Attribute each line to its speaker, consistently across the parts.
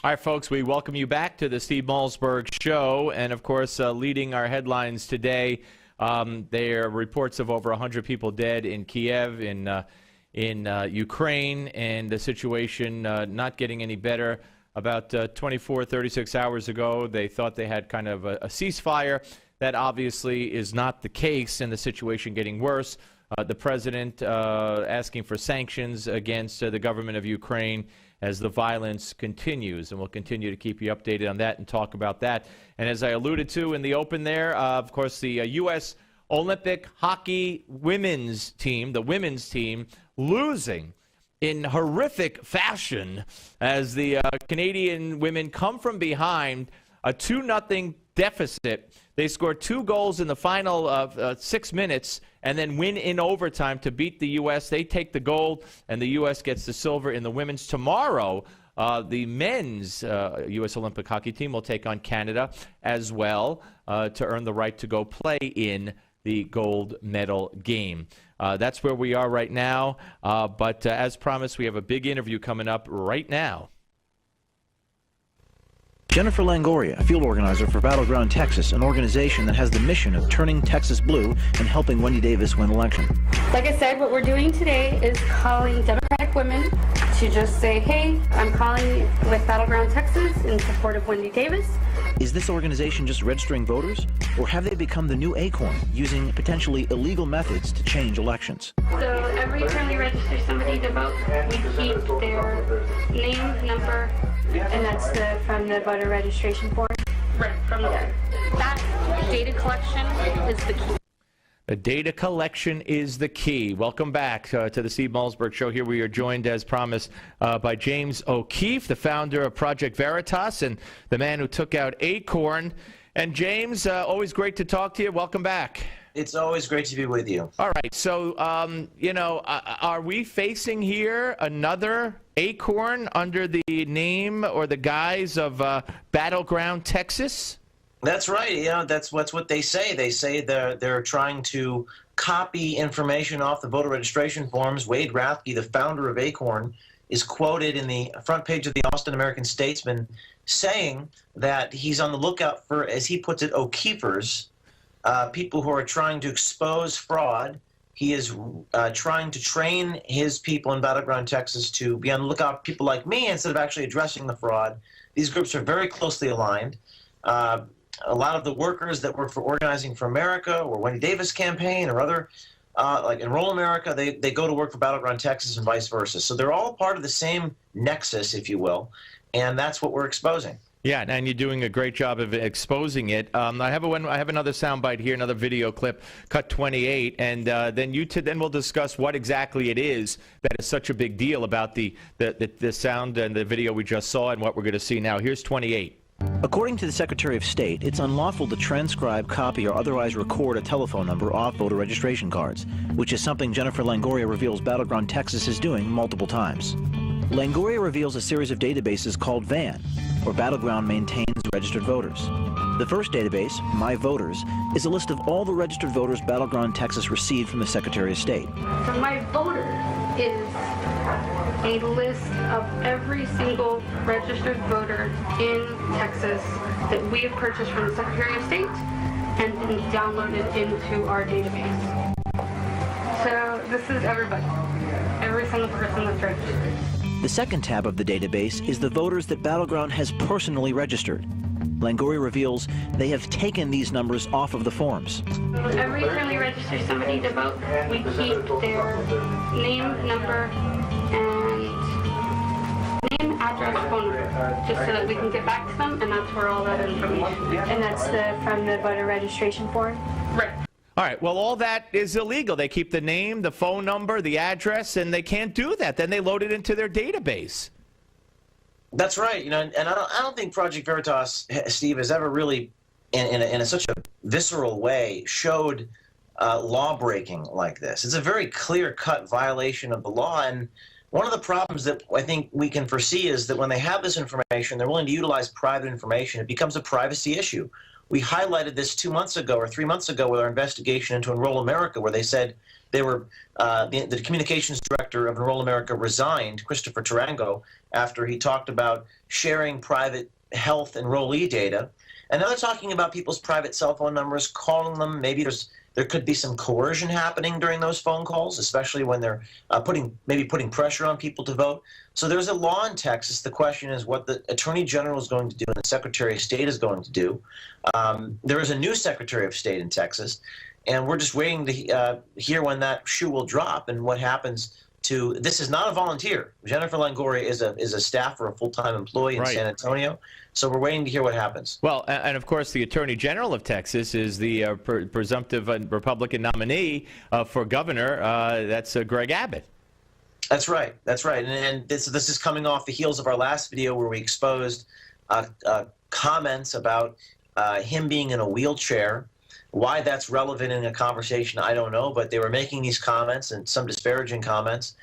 Speaker 1: All right, folks, we welcome you back to the Steve Malzberg Show. And, of course, leading our headlines today, there are reports of over 100 people dead in Kiev, in Ukraine, and the situation not getting any better. About 24, 36 hours ago, they thought they had kind of a ceasefire. That obviously is not the case, and the situation getting worse. The president asking for sanctions against the government of Ukraine as the violence continues, and we'll continue to keep you updated on that and talk about that. And as I alluded to in the open there, of course, the U.S. Olympic hockey women's team, the women's team, losing in horrific fashion as the Canadian women come from behind a 2-0 deficit. They scored 2 goals in the final 6 minutes and then win in overtime to beat the U.S. They take the gold, and the U.S. gets the silver in the women's. Tomorrow, the men's U.S. Olympic hockey team will take on Canada as well to earn the right to go play in the gold medal game. That's where we are right now. But as promised, we have a big interview coming up right now.
Speaker 2: Jennifer Longoria, a field organizer for Battleground Texas, an organization that has the mission of turning Texas blue and helping Wendy Davis win election.
Speaker 3: Like I said, what we're doing today is calling Democratic women to just say, hey, I'm calling with Battleground Texas in support of Wendy Davis.
Speaker 2: Is this organization just registering voters, or have they become the new ACORN, using potentially illegal methods to change elections?
Speaker 3: So every time we register somebody to vote, we keep their name, number, and that's from the voter registration form. Right, from there. That data collection is the key.
Speaker 1: The data collection is the key. Welcome back to the Steve Malzberg Show. Here we are joined, as promised, by James O'Keefe, the founder of Project Veritas and the man who took out ACORN. And James, always great to talk to you. Welcome back.
Speaker 4: It's always great to be with you.
Speaker 1: All right. So, are we facing here another ACORN under the name or the guise of Battleground Texas?
Speaker 4: That's right. Yeah, that's what they say. They say they're trying to copy information off the voter registration forms. Wade Rathke, the founder of ACORN, is quoted in the front page of the Austin American-Statesman saying that he's on the lookout for, as he puts it, O'Keefers, people who are trying to expose fraud. He is trying to train his people in Battleground Texas to be on the lookout for people like me instead of actually addressing the fraud. These groups are very closely aligned. A lot of the workers that work for Organizing for America or Wendy Davis campaign or other, like Enroll America, they go to work for Battleground Texas and vice versa. So they're all part of the same nexus, if you will, and that's what we're exposing.
Speaker 1: Yeah, and you're doing a great job of exposing it. I have another soundbite here, another video clip, cut 28, and then we'll discuss what exactly it is that is such a big deal about the sound and the video we just saw and what we're going to see now. Here's 28.
Speaker 2: According to the Secretary of State, it's unlawful to transcribe, copy, or otherwise record a telephone number off voter registration cards, which is something Jennifer Longoria reveals Battleground Texas is doing multiple times. Longoria reveals a series of databases called VAN, where Battleground maintains registered voters. The first database, My Voters, is a list of all the registered voters Battleground Texas received from the Secretary of State.
Speaker 3: So My Voters is a list of every single registered voter in Texas that we have purchased from the Secretary of State and then downloaded into our database. So this is everybody, every single person that's registered.
Speaker 2: The second tab of the database is the voters that Battleground has personally registered. Longoria reveals they have taken these numbers off of the forms.
Speaker 3: Every time we register somebody to vote, we keep their name, number, and name, address, phone number, just so that we can get back to them, and that's where all that information is. And that's from the voter registration form? Right.
Speaker 1: All right, well, all that is illegal. They keep the name, the phone number, the address, and they can't do that. Then they load it into their database.
Speaker 4: That's right. And I don't think Project Veritas, Steve, has ever really, in such a visceral way, showed law breaking like this. It's a very clear-cut violation of the law, and one of the problems that I think we can foresee is that when they have this information, they're willing to utilize private information. It becomes a privacy issue. We highlighted this 2 months ago or 3 months ago with our investigation into Enroll America, where they said they were the communications director of Enroll America resigned, Christopher Tarango, after he talked about sharing private health enrollee data. And now they're talking about people's private cell phone numbers, calling them. Maybe there could be some coercion happening during those phone calls, especially when they're putting pressure on people to vote. So there's a law in Texas. The question is what the Attorney General is going to do and the Secretary of State is going to do. There is a new Secretary of State in Texas, and we're just waiting to hear when that shoe will drop and what happens to. This is not a volunteer. Jennifer Longoria is a staff or a full-time employee in San Antonio. So we're waiting to hear what happens.
Speaker 1: Well, and of course, the Attorney General of Texas is the presumptive Republican nominee for governor. That's Greg Abbott.
Speaker 4: That's right. That's right. And this is coming off the heels of our last video where we exposed comments about him being in a wheelchair. Why that's relevant in a conversation, I don't know. But they were making these comments and some disparaging comments.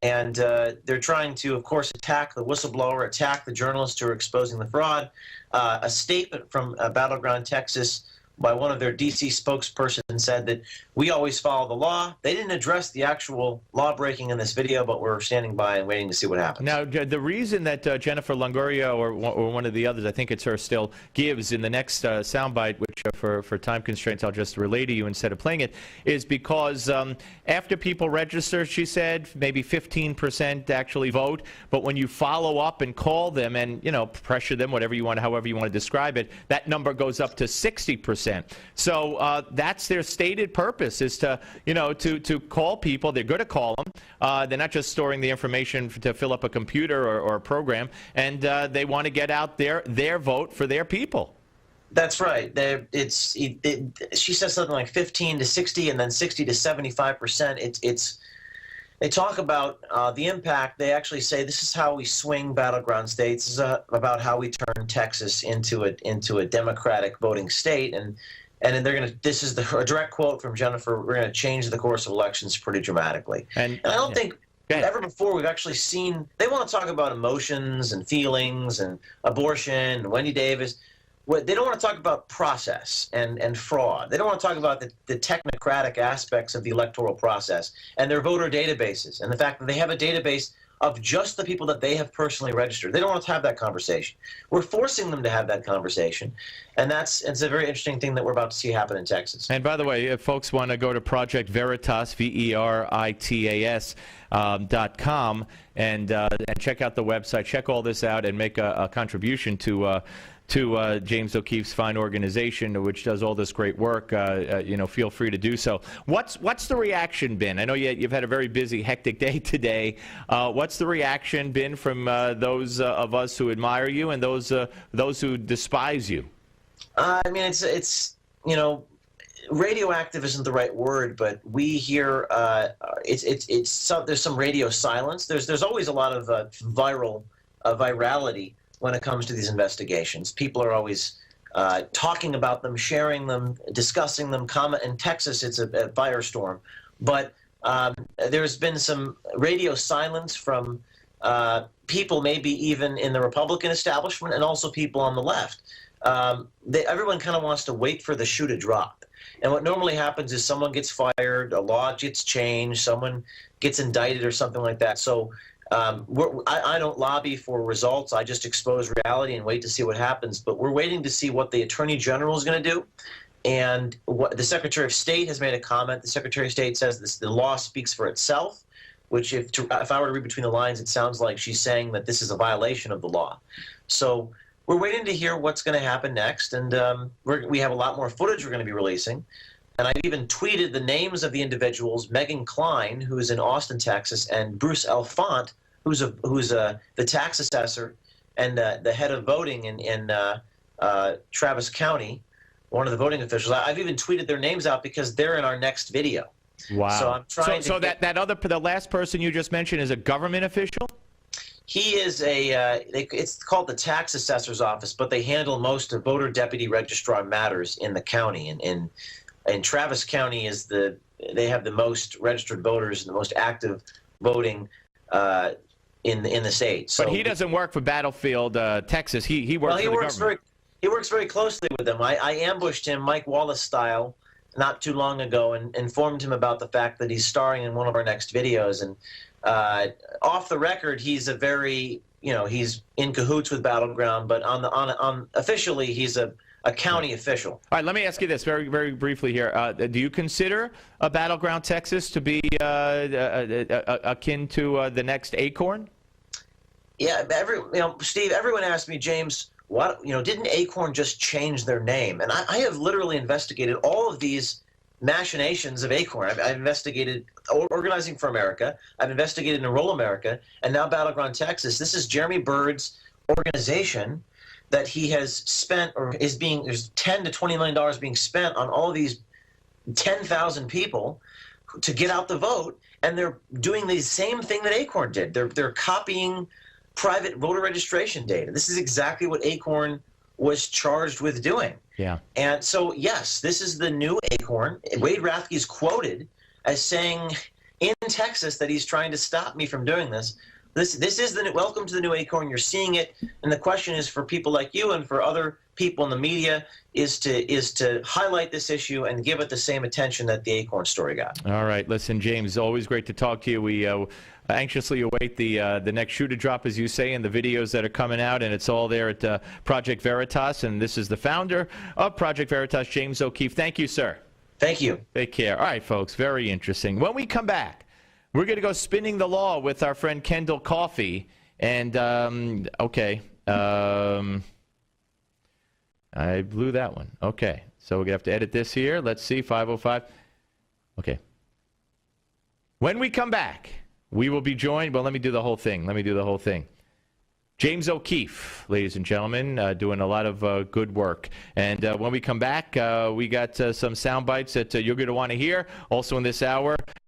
Speaker 4: And they're trying to, of course, attack the whistleblower, attack the journalists who are exposing the fraud. A statement from Battleground, Texas, by one of their D.C. spokespersons said that we always follow the law. They didn't address the actual law breaking in this video, but we're standing by and waiting to see what happens.
Speaker 1: Now, the reason that Jennifer Longoria or one of the others, I think it's her still, gives in the next soundbite, which for time constraints I'll just relay to you instead of playing it, is because after people register, she said, maybe 15% actually vote, but when you follow up and call them and, you know, pressure them, however you want to describe it, that number goes up to 60%. So that's their stated purpose, is to, you know, to call people. They're going to call them. They're not just storing the information to fill up a computer or a program, and they want to get out their vote for their people.
Speaker 4: That's right. She says something like 15 to 60 and then 60 to 75%. They talk about the impact. They actually say this is how we swing battleground states. This is about how we turn Texas into a democratic voting state. And then they're going to. This is a direct quote from Jennifer. We're going to change the course of elections pretty dramatically. And I don't think ever before we've actually seen. They want to talk about emotions and feelings and abortion and Wendy Davis. They don't want to talk about process and fraud. They don't want to talk about the technocratic aspects of the electoral process and their voter databases and the fact that they have a database of just the people that they have personally registered. They don't want to have that conversation. We're forcing them to have that conversation, and it's a very interesting thing that we're about to see happen in Texas.
Speaker 1: And by the way, if folks want to go to Project Veritas, Veritas, .com, and check out the website, check all this out, and make a contribution to James O'Keefe's fine organization, which does all this great work. You know, feel free to do so. What's the reaction been? I know you've had a very busy, hectic day today. What's the reaction been from those of us who admire you and those who despise you?
Speaker 4: I mean, it's you know, radioactive isn't the right word, but we hear there's some radio silence. There's always a lot of virality when it comes to these investigations. People are always talking about them, sharing them, discussing them. In Texas, it's a firestorm. But there's been some radio silence from people maybe even in the Republican establishment and also people on the left. Everyone kind of wants to wait for the shoe to drop. And what normally happens is someone gets fired, a law gets changed, someone gets indicted or something like that. So I don't lobby for results. I just expose reality and wait to see what happens. But we're waiting to see what the Attorney General is going to do. And what the Secretary of State has made a comment. The Secretary of State says the law speaks for itself, which if I were to read between the lines, it sounds like she's saying that this is a violation of the law. So we're waiting to hear what's going to happen next. And we have a lot more footage we're going to be releasing. And I even tweeted the names of the individuals: Megan Klein, who is in Austin, Texas, and Bruce Elfont, who's the tax assessor and the head of voting in Travis County, one of the voting officials. I've even tweeted their names out because they're in our next video.
Speaker 1: Wow!
Speaker 4: So I'm trying.
Speaker 1: So the last person you just mentioned is a government official?
Speaker 4: He is it's called the tax assessor's office, but they handle most of voter deputy registrar matters in the county. And Travis County they have the most registered voters and the most active voting in the state. So,
Speaker 1: but he doesn't work for Battlefield, Texas. He works for the government.
Speaker 4: He works very closely with them. I ambushed him, Mike Wallace style, not too long ago and informed him about the fact that he's starring in one of our next videos. And off the record, he's a very, he's in cahoots with Battleground, but on officially, he's a county official.
Speaker 1: All right, let me ask you this very, very briefly here. Do you consider Battleground Texas to be akin to the next ACORN?
Speaker 4: Yeah, Steve, everyone asked me, James, what, didn't ACORN just change their name? And I have literally investigated all of these machinations of ACORN. I've investigated Organizing for America. I've investigated Enroll America, and now Battleground Texas. This is Jeremy Byrd's organization that he has spent, or there's $10 to $20 million being spent on all of these 10,000 people to get out the vote, and they're doing the same thing that ACORN did. They're copying private voter registration data. This is exactly what ACORN was charged with doing.
Speaker 1: Yeah. And
Speaker 4: so, yes, this is the new ACORN. Wade Rathke is quoted as saying in Texas that he's trying to stop me from doing this. This is the new, welcome to the new ACORN. You're seeing it, and the question is for people like you and for other people in the media is to highlight this issue and give it the same attention that the ACORN story got.
Speaker 1: All right, listen, James, always great to talk to you. We anxiously await the next shoe to drop, as you say, and the videos that are coming out, and it's all there at Project Veritas. And this is the founder of Project Veritas, James O'Keefe. Thank you, sir.
Speaker 4: Thank you.
Speaker 1: Take care. All right, folks, very interesting. When we come back, we're going to go spinning the law with our friend Kendall Coffey. And, I blew that one. Okay, so we're going to have to edit this here. Let's see, 505. Okay. When we come back, we will be joined. Well, let me do the whole thing. James O'Keefe, ladies and gentlemen, doing a lot of good work. And when we come back, we got some sound bites that you're going to want to hear. Also in this hour,